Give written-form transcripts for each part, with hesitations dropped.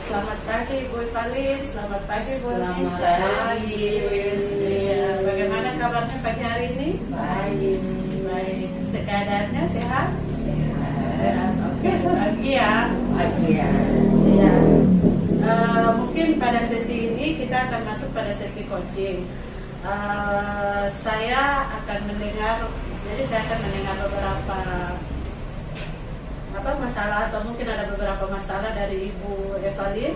Selamat pagi Bu Valid, selamat pagi Bu Selamat Linca. pagi. Ya, bagaimana kabarnya pagi hari ini? Baik. Baik, keadaannya sehat? Sehat. Sehat, oke. Pagi ya. Pagi ya. Ya. Mungkin pada sesi ini kita akan masuk pada sesi coaching. Saya akan mendengar beberapa masalah, atau mungkin ada beberapa masalah dari Ibu Evalid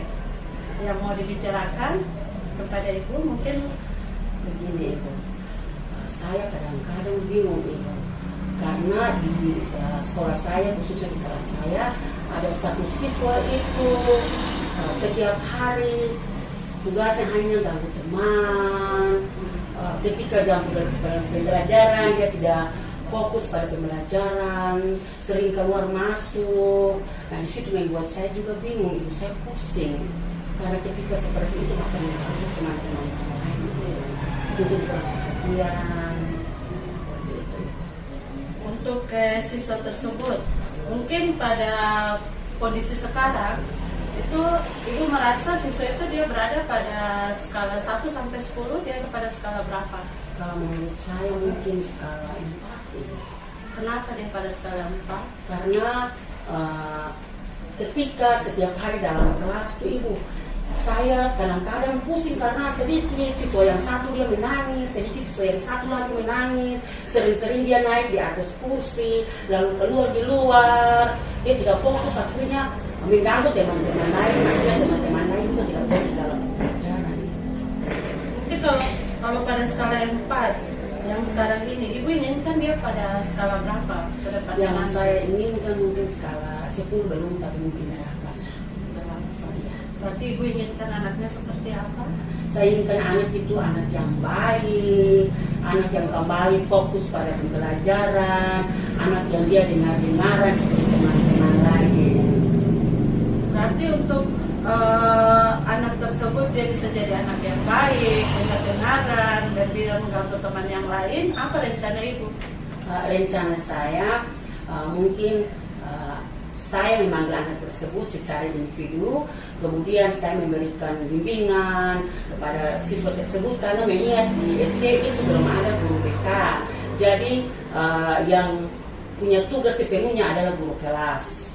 yang mau dibicarakan kepada Ibu. Mungkin Begini Ibu, saya kadang-kadang bingung Ibu, karena di sekolah saya, khususnya di kelas saya, ada satu siswa itu setiap hari tugasnya hanya ganggu teman. Ketika jam pembelajaran dia tidak fokus pada pembelajaran, sering keluar masuk. Nah, di situ membuat saya juga bingung, Ibu, saya pusing. Karena ketika seperti itu akan mengganggu teman-teman lain untuk perhatian seperti itu. untuk siswa tersebut, mungkin pada kondisi sekarang itu Ibu merasa siswa itu dia berada pada skala 1 sampai 10, dia pada skala berapa? Kalau menurut saya mungkin skala 4. Kenapa dia pada skala 4? Karena ketika setiap hari dalam kelas itu Ibu, saya kadang-kadang pusing karena sedikit siswa yang satu dia menangis, sedikit siswa yang satu lagi menangis, sering-sering dia naik di atas kursi, lalu keluar di luar, dia tidak fokus, akhirnya mengganggu teman-teman lain, akhirnya teman-teman lain juga tidak fokus dalam pelajaran. Mungkin kalau pada skala 4 yang sekarang ini, Ibu inginkan dia pada skala berapa? Yang saya inginkan mungkin skala 10 belum, tapi mungkin 8. Berarti Ibu inginkan anaknya seperti apa? Saya inginkan anak itu anak yang baik, anak yang kembali fokus pada pembelajaran, anak yang dia dengar-dengaran seperti teman-teman lain. Berarti untuk anak tersebut dia bisa jadi anak yang baik, dengar-dengaran, dan tidak mengganggu teman yang lain. Apa rencana Ibu? Rencana saya mungkin saya memanggil anak tersebut secara individu, kemudian saya memberikan bimbingan kepada siswa tersebut, karena mengingat di SD itu belum ada guru BK. Jadi yang punya tugas sepenuhnya adalah guru kelas.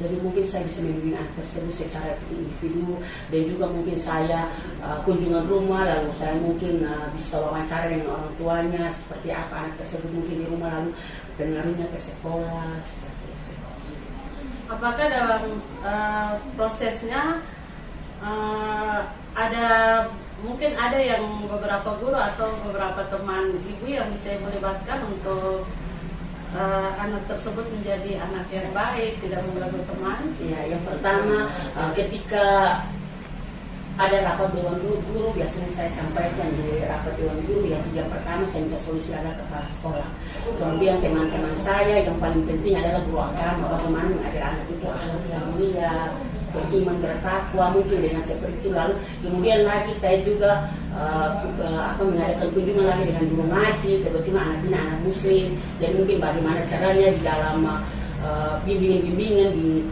Jadi mungkin saya bisa membimbing anak tersebut secara individu, dan juga mungkin saya kunjungan rumah, lalu saya mungkin bisa wawancara dengan orang tuanya seperti apa anak tersebut mungkin di rumah, lalu pengaruhnya ke sekolah seperti itu. Apakah dalam prosesnya mungkin ada yang beberapa guru atau beberapa teman Ibu yang bisa melibatkan untuk anak tersebut menjadi anak yang baik, tidak mengganggu teman? Ya, yang pertama ketika ada rapat dewan guru, biasanya saya sampaikan di rapat dewan guru yang pertama saya minta solusi adalah kepala sekolah. Kemudian teman-teman saya yang paling penting adalah guru agama, bagaimana mengajar anak itu akhlak yang mulia, beriman, bertakwa, mungkin dengan seperti itu. Lalu kemudian lagi saya juga mengadakan kunjungan lagi dengan guru ngaji, kebetulan anak ini anak muslim, jadi mungkin bagaimana caranya di dalam bimbingan di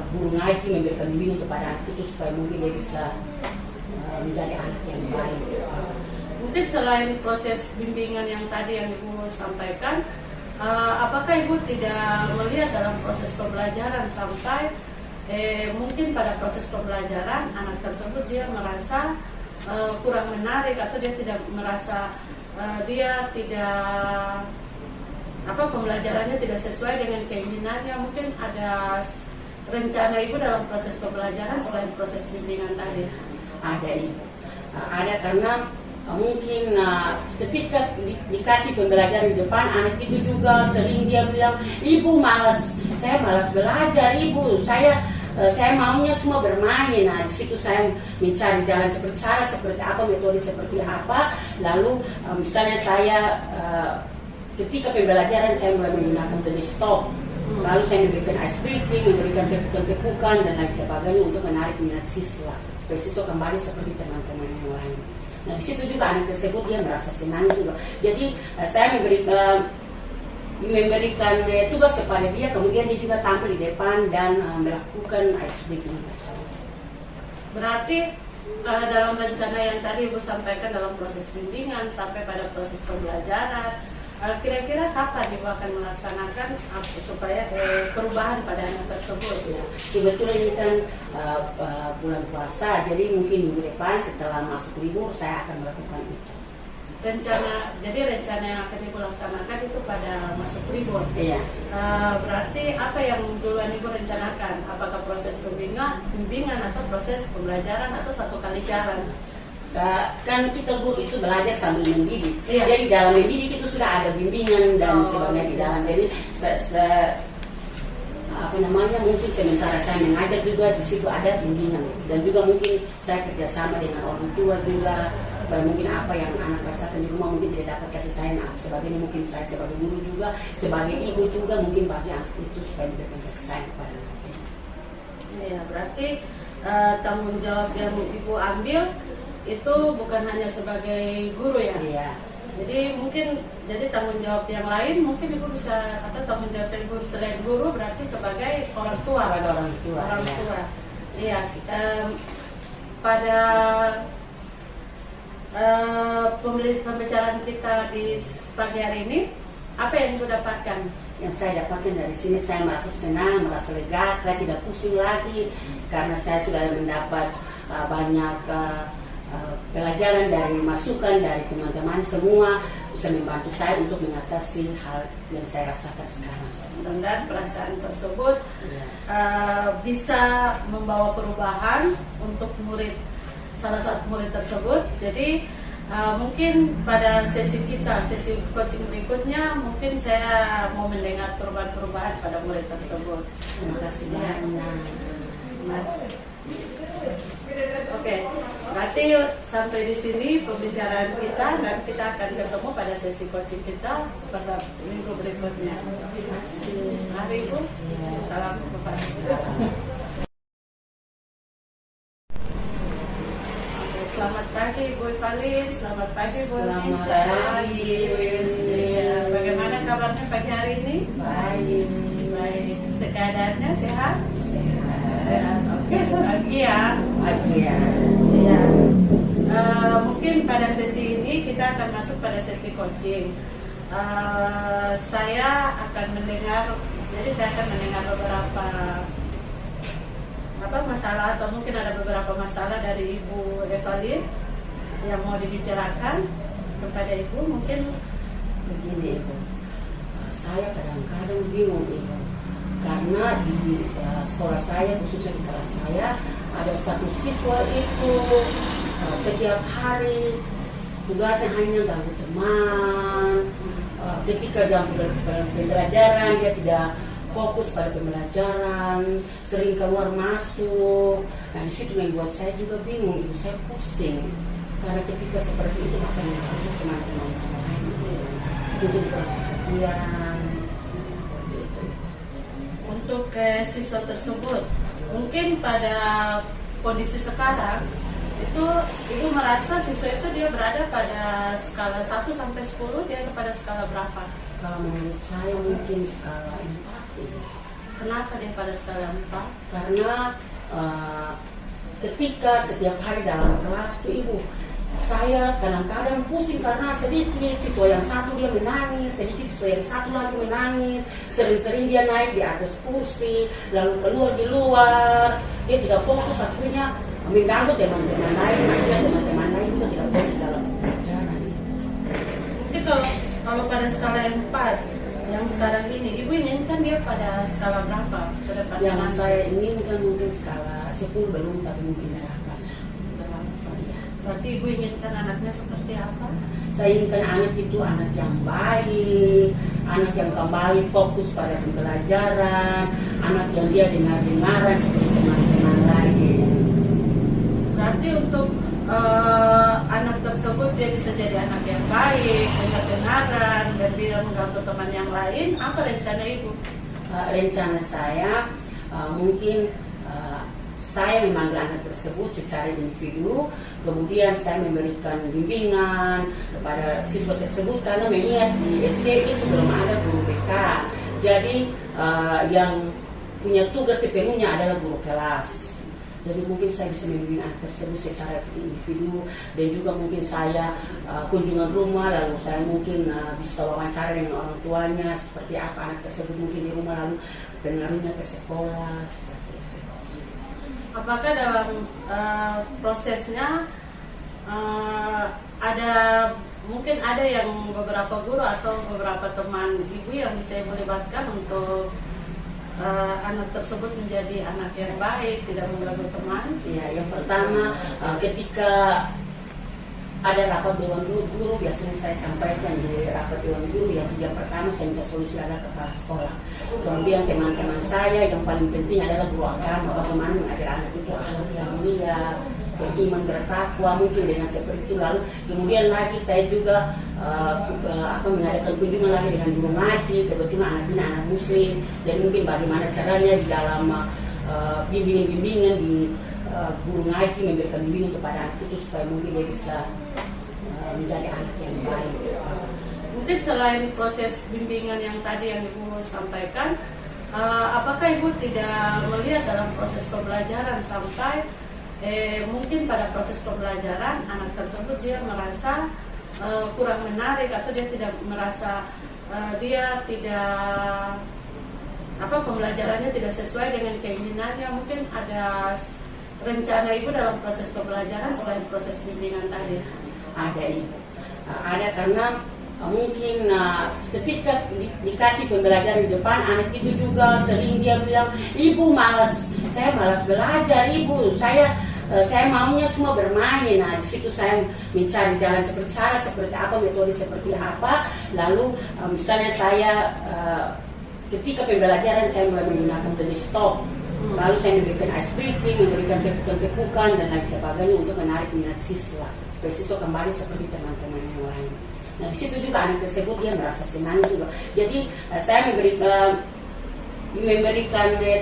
guru ngaji memberikan bimbingan kepada anak itu supaya mungkin dia bisa menjadi anak yang baik. Mungkin selain proses bimbingan yang tadi yang Ibu sampaikan, apakah Ibu tidak melihat dalam proses pembelajaran sampai mungkin pada proses pembelajaran anak tersebut dia merasa kurang menarik, atau dia tidak merasa pembelajarannya tidak sesuai dengan keinginannya? Mungkin ada rencana Ibu dalam proses pembelajaran selain proses bimbingan tadi? Ada Ibu, ada, karena mungkin ketika dikasih pembelajaran di depan, anak itu juga sering dia bilang, ibu saya malas belajar, ibu saya maunya cuma bermain. Nah, di situ saya mencari jalan seperti apa, metode seperti apa. Lalu misalnya saya ketika pembelajaran saya mulai menggunakan stop, lalu saya memberikan ice breaking, memberikan tepukan dan lain sebagainya untuk menarik minat siswa supaya siswa kembali seperti teman-teman yang lain. Nah, di situ juga anak tersebut dia merasa senang juga. Jadi saya memberikan tugas kepada dia, kemudian dia juga tampil di depan dan melakukan ice breaking tersebut. Berarti dalam rencana yang tadi Ibu sampaikan dalam proses bimbingan sampai pada proses pembelajaran, kira-kira kapan Ibu akan melaksanakan supaya perubahan pada anak tersebut? Ya, kebetulan ini kan bulan puasa, jadi mungkin minggu depan setelah masuk libur saya akan melakukan itu. Jadi rencana yang akan Ibu laksanakan itu pada masuk libur. Iya. Berarti apa yang duluan Ibu rencanakan? Apakah proses bimbingan atau proses pembelajaran atau satu kali jalan? Kan kita guru itu belajar sambil mendidik. Iya. Jadi dalam mendidik itu sudah ada bimbingan dan sebagainya di dalam. Jadi mungkin sementara saya mengajar juga di situ ada bimbingan dan juga mungkin saya kerjasama dengan orang tua juga. Supaya mungkin apa yang anak rasakan di rumah mungkin tidak dapat kasih sayang sebagainya, mungkin saya sebagai guru juga, sebagai ibu juga mungkin bagi anak itu supaya memberikan kasih sayang kepada anak. Ya, berarti tanggung jawab yang Ibu ambil itu bukan hanya sebagai guru ya? Iya. Jadi mungkin tanggung jawab yang lain mungkin Ibu bisa, atau tanggung jawab yang Ibu selain guru berarti sebagai orang tua. Sebagai orang tua. Orang ya. tua. Iya. Pada pembicaraan kita di pagi hari ini, apa yang Ibu dapatkan? Yang saya dapatkan dari sini, saya merasa senang, merasa lega, saya tidak pusing lagi karena saya sudah mendapat banyak pelajaran dari masukan dari teman-teman semua, bisa membantu saya untuk mengatasi hal yang saya rasakan sekarang. Dan perasaan tersebut bisa membawa perubahan untuk salah satu murid tersebut. Jadi mungkin pada sesi coaching berikutnya mungkin saya mau mendengar perubahan-perubahan pada murid tersebut. Terima kasih banyak. Oke, berarti sampai di sini pembicaraan kita dan kita akan ketemu pada sesi coaching kita pada minggu berikutnya. Terima kasih. Mari Ibu. Salam Bapak. Selamat pagi Bu Ivalin, selamat pagi Bu Alvin. Selamat pagi. Bagaimana kabarnya pagi hari ini? Baik. Baik. Keadaannya sehat? Sehat. Oke. Pagi ya. Pagi ya. Ya. Mungkin pada sesi ini kita akan masuk pada sesi coaching. Saya akan mendengar beberapa masalah, atau mungkin ada beberapa masalah dari Ibu Evalin yang mau dibicarakan kepada Ibu. Mungkin begini Ibu, saya kadang-kadang bingung Ibu, karena di sekolah saya, khususnya di kelas saya, ada satu siswa itu setiap hari tugasnya hanya ganggu teman. Ketika jam pembelajaran dia tidak fokus pada pembelajaran, sering keluar masuk. Nah, di situ membuat saya juga bingung, Ibu, saya pusing karena ketika seperti itu akan mengganggu teman-teman lain untuk perhatian seperti itu. untuk siswa tersebut, mungkin pada kondisi sekarang itu Ibu merasa siswa itu dia berada pada skala 1 sampai 10, dia pada skala berapa? Kalau menurut saya mungkin skala 4. Kenapa dia pada skala 4? Karena ketika setiap hari dalam kelas itu Ibu, saya kadang-kadang pusing karena sedikit siswa yang satu dia menangis, sedikit siswa yang satu lagi menangis, sering-sering dia naik di atas kursi, lalu keluar di luar, dia tidak fokus, akhirnya mengganggu teman-teman lain, akhirnya teman-teman lain juga tidak fokus dalam pelajaran. Mungkin kalau pada skala yang 4 yang sekarang ini, Ibu inginkan dia pada skala berapa? Yang saya inginkan mungkin skala 10 belum, tapi mungkin 8. Berarti ibu inginkan anaknya seperti apa? Saya inginkan anak itu anak yang baik, anak yang kembali fokus pada pembelajaran, anak yang dia dengar-dengaran seperti teman-teman lain. Berarti untuk anak tersebut dia bisa jadi anak yang baik, dengar-dengaran, dan tidak mengganggu teman yang lain. Apa rencana ibu? Rencana saya mungkin saya memanggil anak tersebut secara individu, kemudian saya memberikan bimbingan kepada siswa tersebut karena mengingat di SD itu belum ada guru BK. Jadi yang punya tugas sepenuhnya adalah guru kelas. Jadi mungkin saya bisa membimbing anak tersebut secara individu, dan juga mungkin saya kunjungan rumah, lalu saya mungkin bisa wawancara dengan orang tuanya seperti apa anak tersebut mungkin di rumah, lalu pengaruhnya ke sekolah seperti itu. Apakah dalam prosesnya mungkin ada yang beberapa guru atau beberapa teman ibu yang bisa ibu libatkan untuk anak tersebut menjadi anak yang baik, tidak mengganggu teman? Ya, yang pertama ketika ada rapat dewan guru, biasanya saya sampaikan di rapat dewan guru yang pertama saya minta solusi adalah kepala sekolah. Kemudian teman-teman saya yang paling penting adalah guru agama, bagaimana mengajar anak itu akhlak yang mulia, beriman, bertakwa, mungkin dengan seperti itu. Lalu kemudian lagi saya juga mengadakan kunjungan lagi dengan guru ngaji, kebetulan anak ini anak muslim, jadi mungkin bagaimana caranya di dalam bimbingan di guru ngaji memberikan bimbingan kepada anak itu supaya mungkin dia bisa menjadi anak yang baik. Mungkin selain proses bimbingan yang tadi yang ibu sampaikan, apakah ibu tidak melihat dalam proses pembelajaran sampai mungkin pada proses pembelajaran anak tersebut dia merasa kurang menarik, atau dia tidak merasa pembelajarannya tidak sesuai dengan keinginannya? Mungkin ada rencana ibu dalam proses pembelajaran selain proses bimbingan tadi? Ada ibu, ada karena mungkin ketika dikasih pembelajaran di depan, anak itu juga sering dia bilang, ibu saya malas belajar, ibu saya maunya cuma bermain. Nah, di situ saya mencari jalan seperti apa, metode seperti apa. Lalu misalnya saya ketika pembelajaran saya mulai menggunakan metode stop, lalu saya memberikan ice breaking, memberikan tepukan dan lain sebagainya untuk menarik minat siswa supaya siswa kembali seperti teman-teman yang lain. Nah, di situ juga anak tersebut dia merasa senang juga. Jadi saya memberikan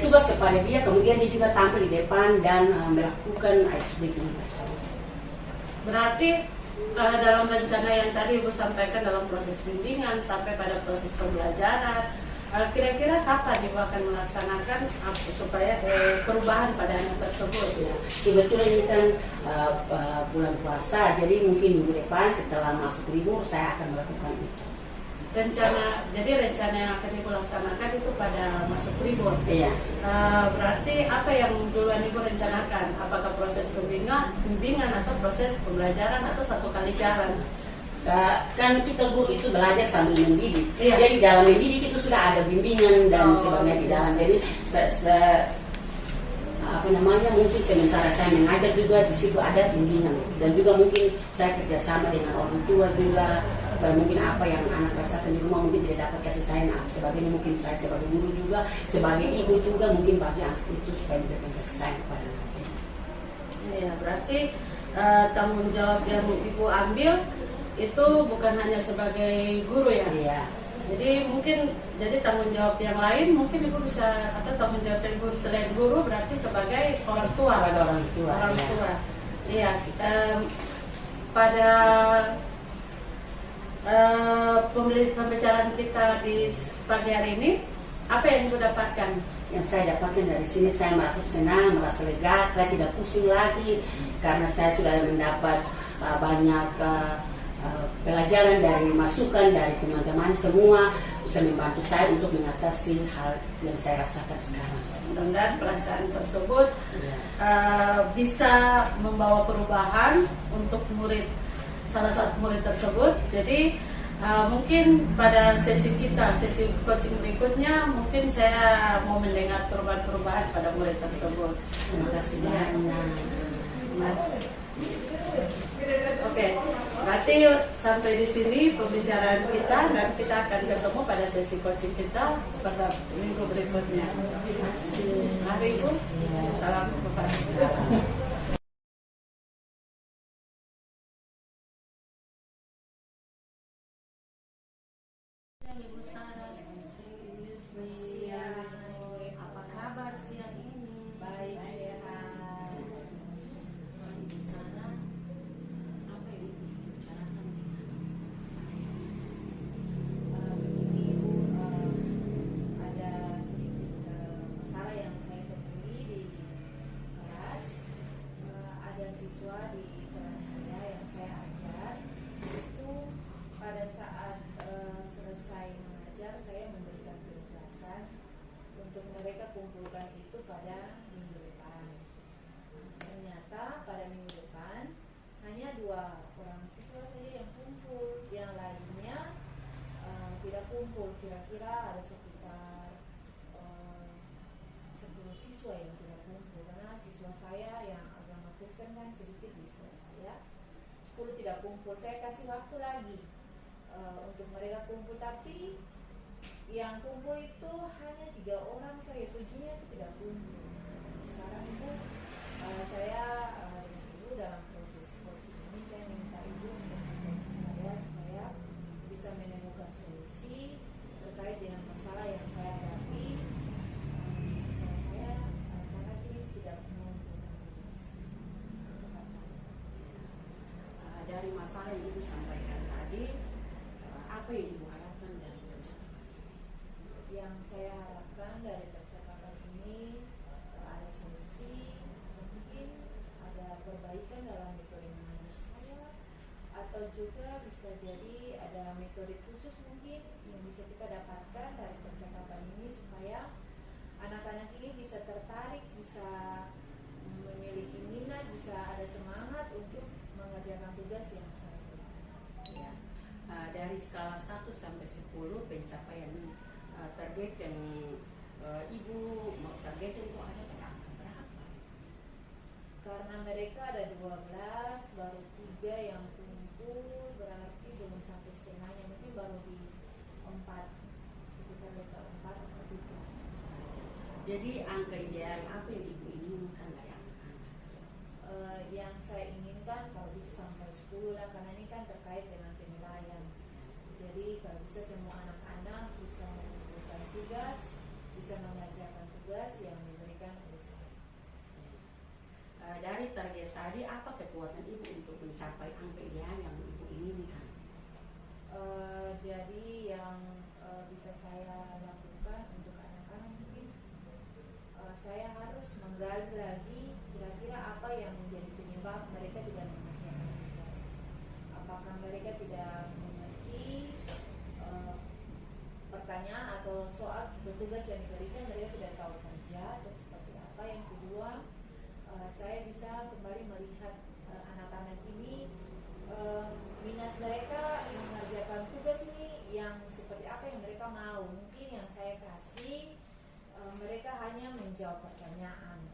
tugas kepada dia, kemudian dia juga tampil di depan dan melakukan ice breaking tersebut. Berarti dalam rencana yang tadi ibu sampaikan dalam proses bimbingan sampai pada proses pembelajaran, kira-kira kapan ibu akan melaksanakan supaya perubahan pada anak tersebut? Ya, kebetulan ini kan bulan puasa, jadi mungkin minggu depan setelah masuk libur saya akan melakukan itu. Rencana yang akan ibu laksanakan itu pada masuk libur. Iya. Berarti apa yang duluan ibu rencanakan? Apakah proses bimbingan atau proses pembelajaran atau satu kali jalan? Kan kita guru itu belajar sambil mendidik. Iya. Jadi dalam mendidik itu sudah ada bimbingan dan sebagainya di dalam. Jadi mungkin sementara saya mengajar juga di situ ada bimbingan, dan juga mungkin saya kerjasama dengan orang tua juga. Mungkin apa yang anak rasakan di rumah mungkin tidak dapat kasih sayang sebagainya, mungkin saya sebagai guru juga, sebagai ibu juga mungkin bagi anak itu supaya memberikan kasih sayang kepada anak. Ya, berarti tanggung jawab yang ibu ambil itu bukan hanya sebagai guru ya? Iya. Jadi mungkin tanggung jawab yang lain mungkin ibu bisa, atau tanggung jawab yang guru selain guru berarti sebagai orang tua. Sebagai orang tua. Iya. Pada pembicaraan kita di pagi hari ini, apa yang ibu dapatkan? Yang saya dapatkan dari sini, saya merasa senang, merasa lega, saya tidak pusing lagi karena saya sudah mendapat banyak pelajaran dari masukan dari teman-teman, semua bisa membantu saya untuk mengatasi hal yang saya rasakan sekarang. Mudah-mudahan perasaan tersebut bisa membawa perubahan untuk salah satu murid tersebut. Jadi mungkin pada sesi coaching berikutnya mungkin saya mau mendengar perubahan-perubahan pada murid tersebut. Terima kasih banyak. Oke, berarti sampai di sini pembicaraan kita dan kita akan ketemu pada sesi coaching kita pada minggu berikutnya. Mari Ibu, salam kepada Ibu Sarah, apa kabar siang ini? Baik, sehat. Ibu Sarah, apa yang Ibu bicarakan dengan saya? Begini Ibu, ada sedikit masalah yang saya temui di kelas. Ada siswa di kelas saya yang saya ajar itu pada saat selesai mengajar saya memberikan penugasan untuk mereka kumpulkan itu pada minggu depan. Ternyata pada minggu depan hanya 2 orang siswa saja yang kumpul, yang lainnya tidak kumpul. Kira-kira ada sekitar 10 siswa yang tidak kumpul, karena siswa saya yang agama Kristen kan sedikit di sekolah saya, 10 tidak kumpul. Saya kasih waktu lagi untuk mereka kumpul, tapi yang kumpul itu hanya 3 orang saja, 7-nya itu tidak kumpul. Sekarang Ibu, saya dengan Ibu dalam proses coaching ini, saya minta Ibu untuk coaching saya supaya bisa menemukan solusi terkait dengan masalah yang saya hadapi. Supaya saya karena ini tidak mengumpulkan tugas. Dari masalah yang Ibu sampaikan tadi, apa yang Ibu harapkan dari percakapan ini? Yang saya harapkan dari percakapan ini ada solusi, mungkin ada perbaikan dalam metode mengajar saya, atau juga bisa jadi ada metode khusus mungkin yang bisa kita dapatkan dari percakapan ini supaya anak-anak ini bisa tertarik, bisa memiliki minat, bisa ada semangat untuk mengerjakan tugas yang saya berikan. Ya. Dari skala 1 sampai 10 pencapaian target yang Ibu mau targetin itu ada pada angka berapa? Karena mereka ada 12, baru 3 yang kumpul, berarti belum sampai setengahnya, mungkin baru di 4, sekitar level 4 atau 3. Jadi angka ideal apa yang Ibu inginkan dari anak-anak? Yang saya inginkan kalau bisa sampai 10 lah, karena ini kan terkait dengan penilaian. Jadi kalau bisa semua anak-anak bisa mengumpulkan tugas, bisa mengerjakan tugas yang diberikan oleh saya. Dari target tadi, apa kekuatan Ibu untuk mencapai angka ideal yang Ibu inginkan? Jadi yang bisa saya lakukan untuk anak-anak mungkin saya harus menggali lagi kira-kira apa yang menjadi penyebab mereka tidak mengerjakan tugas. Apakah mereka tidak mengerti pertanyaan atau soal tugas yang diberikan, mereka tidak tahu kerja atau seperti apa. Yang kedua, saya bisa kembali melihat anak-anak ini minat mereka mengerjakan tugas ini yang seperti apa yang mereka mau. Mungkin yang saya kasih mereka hanya menjawab pertanyaan,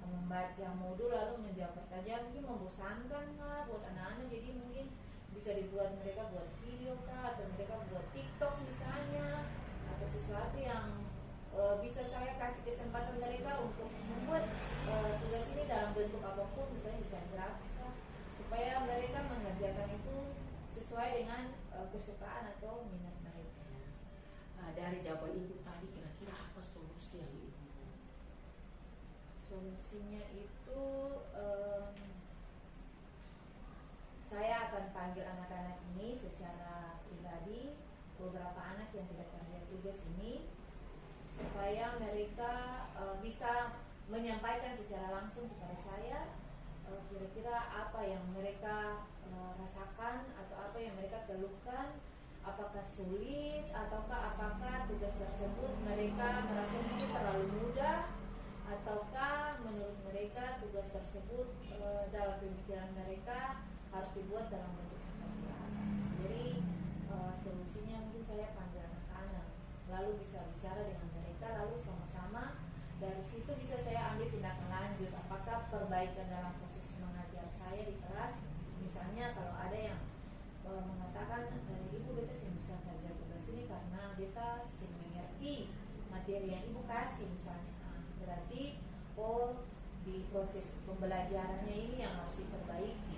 membaca modul lalu menjawab pertanyaan, mungkin membosankan lah buat anak-anak. Jadi mungkin bisa dibuat mereka buat video kah, atau mereka buat TikTok misalnya, atau sesuatu yang bisa saya kasih kesempatan mereka untuk membuat tugas ini dalam bentuk apapun, misalnya desain grafis kah, supaya mereka mengerjakan itu sesuai dengan kesukaan atau minat mereka. Dari jawaban Ibu tadi, kira-kira apa solusi yang Ibu? Solusinya itu saya akan panggil anak-anak ini secara pribadi, beberapa anak yang tidak kerja tugas ini, supaya mereka bisa menyampaikan secara langsung kepada saya kira-kira apa yang mereka rasakan atau apa yang mereka keluhkan, apakah sulit ataukah apakah tugas tersebut mereka merasa itu terlalu mudah, ataukah menurut mereka tugas tersebut dalam pemikiran mereka harus dibuat dalam bentuk seperti apa. Jadi solusinya mungkin saya panggil anak-anak, lalu bisa bicara dengan mereka, lalu sama-sama dari situ bisa saya ambil tindakan lanjut, apakah perbaikan dalam proses mengajar saya di kelas Misalnya kalau ada yang mengatakan ibu beta sih bisa kerja tugas ini karena beta sih mengerti materi yang ibu kasih misalnya. Berarti di proses pembelajarannya ini yang harus diperbaiki.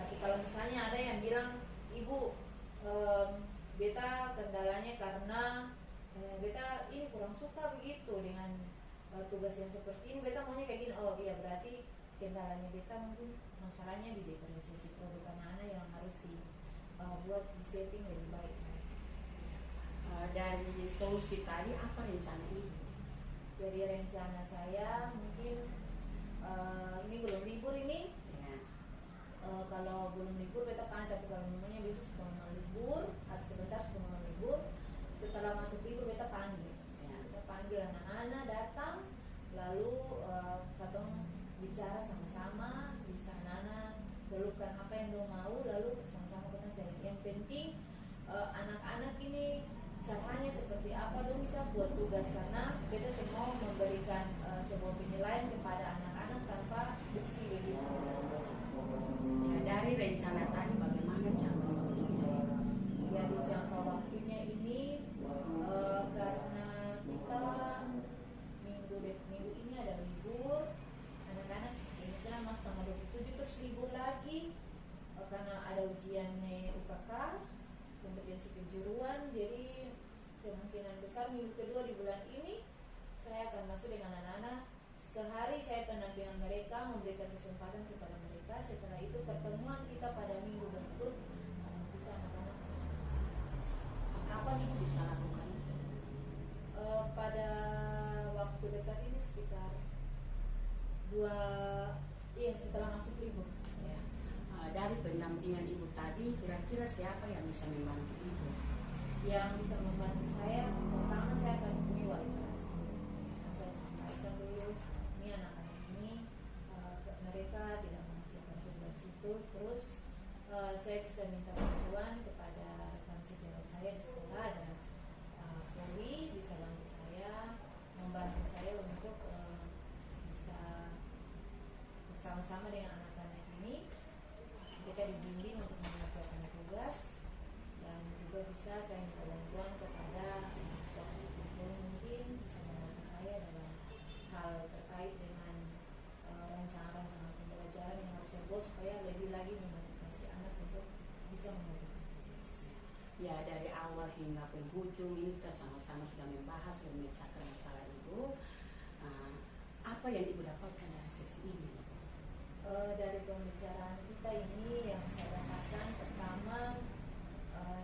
Tapi kalau misalnya ada yang bilang ibu beta kendalanya karena beta ini kurang suka begitu dengan tugas yang seperti ini, beta maunya kayak gini. Oh iya, berarti kendalanya beta mungkin masalahnya di diferensiasi produk anak-anak yang harus dibuat di setting lebih baik. Dari solusi tadi apa rencana ibu? Jadi rencana saya mungkin ini belum libur ini. Ya. Kalau belum libur beta panggil, tapi kalau namanya besok sudah mau libur atau sebentar sudah mau libur, setelah masuk libur beta panggil. Ya. Kita panggil anak-anak datang, lalu katong bicara sama-sama, bisa anak-anak keluhkan apa yang dia mau, lalu sama-sama kita cari. Yang penting anak-anak ini caranya seperti apa dong bisa buat tugas, karena kita semua memberikan sebuah penilaian kepada anak-anak tanpa bukti begitu. Ya, dari rencana tadi bagaimana jangka waktunya? Jadi jangka waktunya ini karena kita minggu ini ada libur, anak-anak kemungkinan masuk tanggal 27 terus libur lagi karena ada ujian UKK kompetensi kejuruan. Jadi kemungkinan besar minggu kedua di bulan ini saya akan masuk dengan anak-anak. Sehari saya pendampingan mereka, memberikan kesempatan kepada mereka. Setelah itu pertemuan kita pada minggu berikut bisa anak-anak. Kapan ibu bisa lakukan itu? Pada waktu dekat ini sekitar setelah masuk libur. Ya. Dari pendampingan ibu tadi, kira-kira siapa yang bisa membantu ibu? Yang bisa membantu saya, pertama saya akan hubungi wali kelas dulu. Saya sampaikan dulu, ini anak-anak ini mereka tidak mengerjakan tugas itu. Terus saya bisa minta bantuan kepada rekan sejawat saya di sekolah, ada Poli bisa bantu saya, membantu saya untuk bisa bersama-sama dengan anak-anak ini mereka dibimbing untuk mengerjakan tugas, dan juga bisa saya minta bantuan kepada Wakil Gubernur mungkin bisa membantu saya dalam hal terkait dengan rencana-rencana pembelajaran yang harus saya buat supaya lebih lagi memotivasi anak untuk bisa mengerjakan tugas. Ya, dari awal hingga penghujung ini kita sama-sama sudah membahas, sudah memecahkan masalah ibu. Apa yang ibu dapatkan dari sesi ini? Dari pembicaraan kita ini yang saya dapatkan, pertama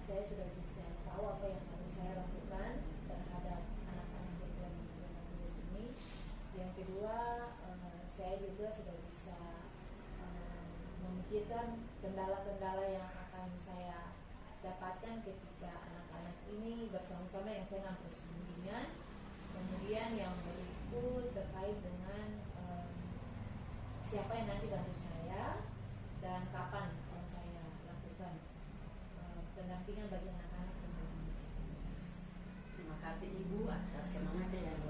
saya sudah bisa tahu apa yang harus saya lakukan terhadap anak-anak yang mengerjakan tugas ini. Yang kedua, saya juga sudah bisa memikirkan kendala-kendala yang akan saya dapatkan ketika anak-anak ini bersama-sama yang saya ngambil bimbingan. Kemudian yang berikut terkait dengan siapa yang nanti bantu saya dan kapan yang saya lakukan pendampingan bagi anak-anak yang mengerjakan tugas. Terima kasih ibu atas semangatnya yang